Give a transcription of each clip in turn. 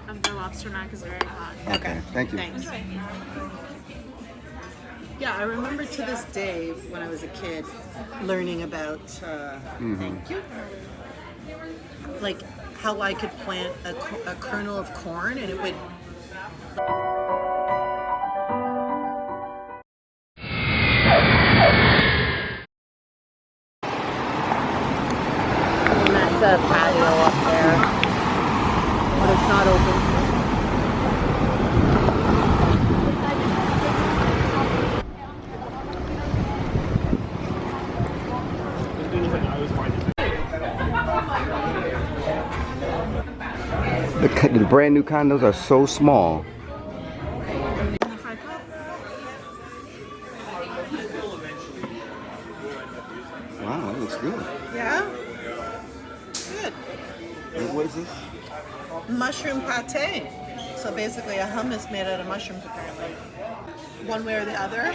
of the lobster mac is very hot. Okay, thank you. Thanks. Yeah, I remember to this day when I was a kid learning about thank you, like how I could plant a kernel of corn and it would. And that's a patio up there, but it's not open. The brand new condos are so small. Wow, that looks good. Yeah? Good. What is this? Mushroom pate. So basically a hummus made out of mushrooms apparently. One way or the other.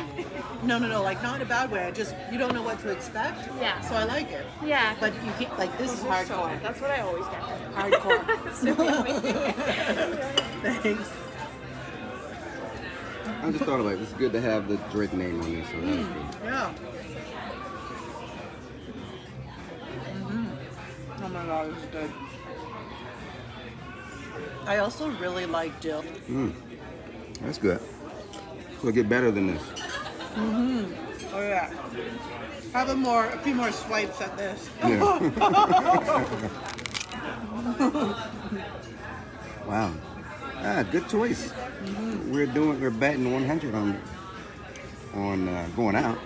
No, like not in a bad way. You don't know what to expect. Yeah. So I like it. Yeah. But you can't, like this is hardcore. That's what I always get. Hardcore. Thanks. I just thought about it. It's good to have the Drake name on this. So that's good. Yeah. Oh my god, this is good. I also really like dill. That's good. So it'll get better than this. Oh yeah. Have a few more swipes at this. Yeah. Wow. Good choice. We're batting 100 on going out.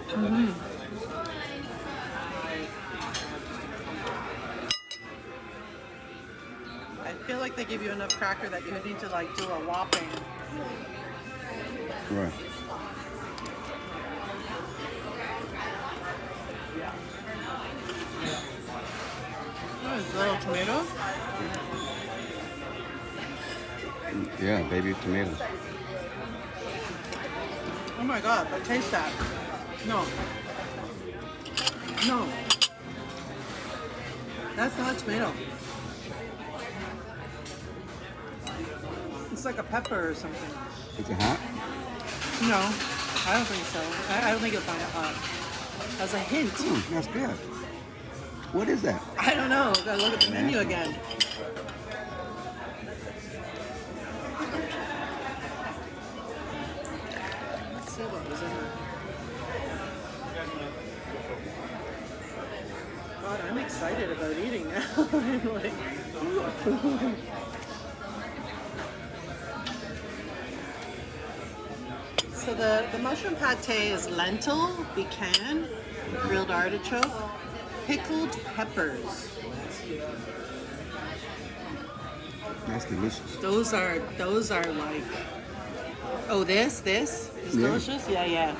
I feel like they give you enough cracker that you need to like do a whopping. Right. Oh, little tomatoes. Yeah, baby tomatoes. Oh my god, but taste that. No. That's not a tomato. It's like a pepper or something. Is it hot? No, I don't think so. I don't think you'll find it hot. As a hint. That's good. What is that? I don't know. Gotta look at the menu again. Let's see what was in there. God, I'm excited about eating now. I'm like, so the mushroom pate is lentil, pecan, grilled artichoke, pickled peppers. That's delicious. Those are like. Oh, this is delicious. Yeah.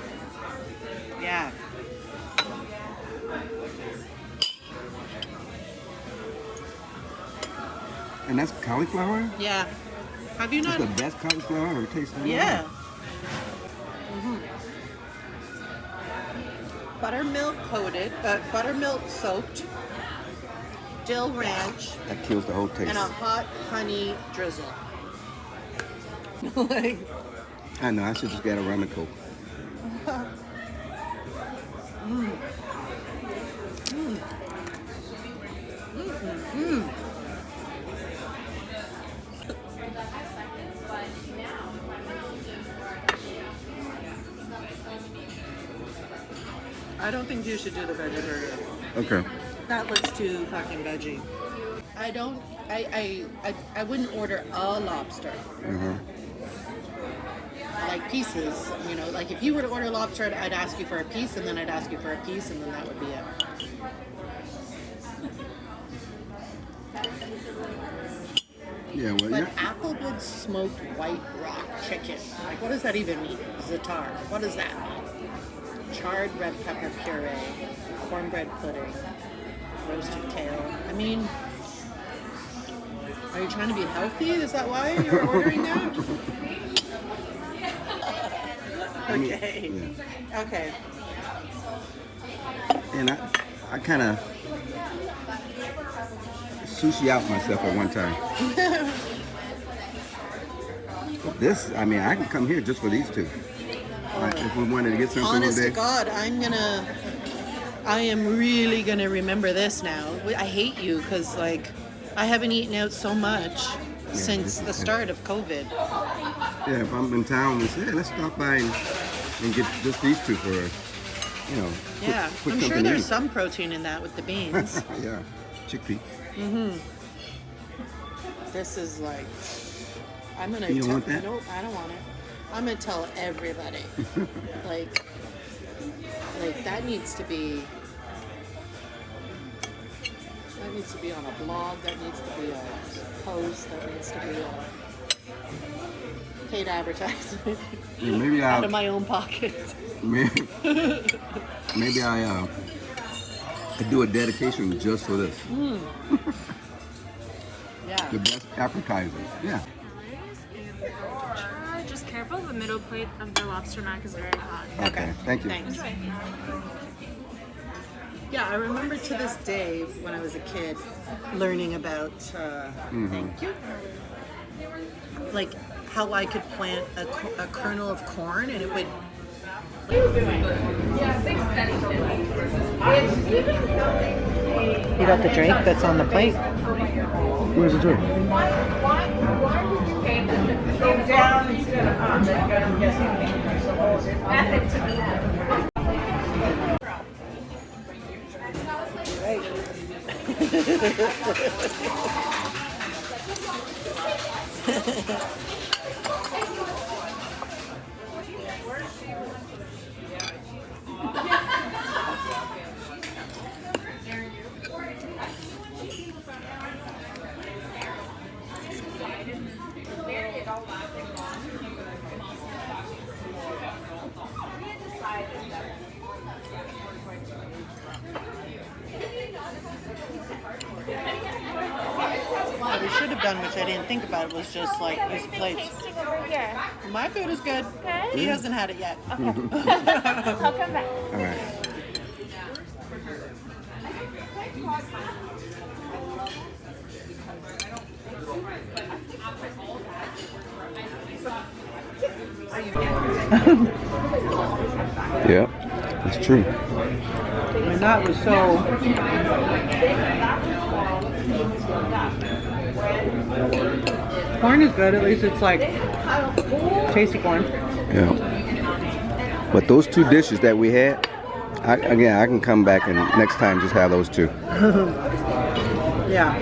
And that's cauliflower? Yeah. Have you That's not? the best cauliflower I've ever tasted. Yeah. Buttermilk coated, buttermilk soaked, dill ranch, That kills the whole taste. and a hot honey drizzle. Like, I know, I should just get a rum and coke. I don't think you should do the veggie burger. Okay. That looks too fucking veggie. I wouldn't order a lobster. Like pieces, you know, like if you were to order lobster, I'd ask you for a piece, and then I'd ask you for a piece, and then that would be it. Yeah, well, But yeah. Applewood smoked white rock chicken. Like, what does that even mean? Za'atar. What does that mean? Charred red pepper puree, cornbread pudding, roasted kale. I mean, are you trying to be healthy? Is that why you're ordering that? Okay. Yeah. Okay. And I kind of sushi out myself at one time. This, I mean, I can come here just for these two. If we wanted to get something Honest one to day. God, I am really gonna remember this now. I hate you because like I haven't eaten out so much since the start of COVID. Yeah, if I'm in town and say, hey, let's stop by and get just these two for, you know, Yeah, quick I'm sure company. there's some protein in that with the beans. Yeah, chickpea. This is like, I'm gonna. You don't want that? Nope, I don't want it. I'm gonna tell everybody. like that needs to be. That needs to be on a blog. That needs to be a post. That needs to be a paid advertisement. Yeah, maybe Out of my own pocket. Maybe I could do a dedication just for this. Yeah. The best appetizer. Yeah. Just careful, the middle plate of the lobster mac is very hot. Okay. Thank you. Thanks. Yeah, I remember to this day when I was a kid learning about thank you, like how I could plant a kernel of corn and it would. You got the drink that's on the plate. Where's the drink? Why did you pay them to go down instead of up? I'm guessing method to me. What we should have done, which I didn't think about, was just like use plates. Tasting over here. My food is good. Good? He hasn't had it yet. I'll come back. All right. Yeah, that's true. And that was so. Corn is good. At least it's like tasty corn. Yeah. But those two dishes that we had, I can come back and next time just have those two. Yeah.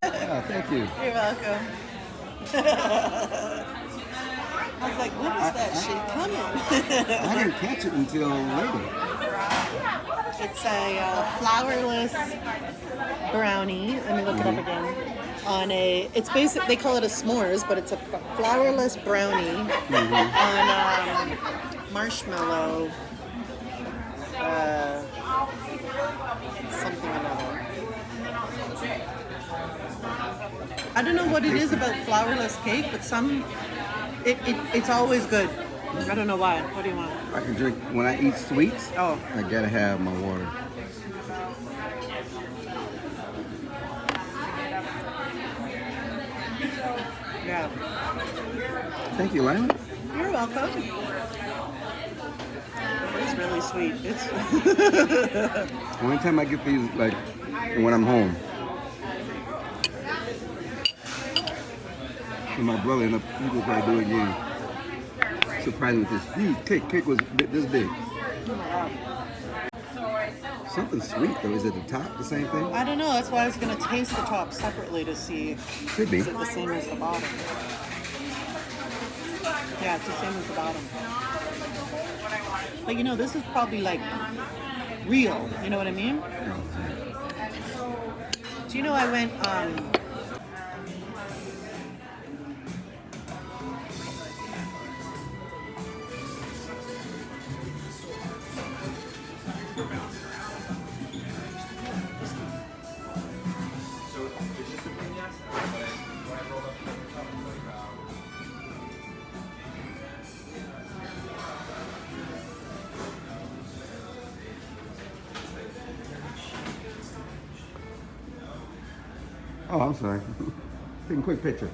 Yeah, thank you. You're welcome. I was like, when is that shit coming? I didn't catch it until later. It's a flourless brownie. Let me look it up again. It's basic. They call it a s'mores, but it's a flourless brownie on marshmallow. Something or another. I don't know what it is about flourless cake, but it's always good. I don't know why. What do you want? I can drink when I eat sweets. Oh. I gotta have my water. Yeah. Thank you, Lila. You're welcome. It's really sweet. It's Only time I get these, like, when I'm home. And my brother and he will probably do it again. Surprising with this huge cake. Cake was this big. Something sweet though. Is it the top the same thing? I don't know. That's why I was gonna taste the top separately to see Could be. is it the same as the bottom. Yeah, it's the same as the bottom. But you know, this is probably like real. You know what I mean? Do you know I went Oh, I'm sorry. Taking a quick picture.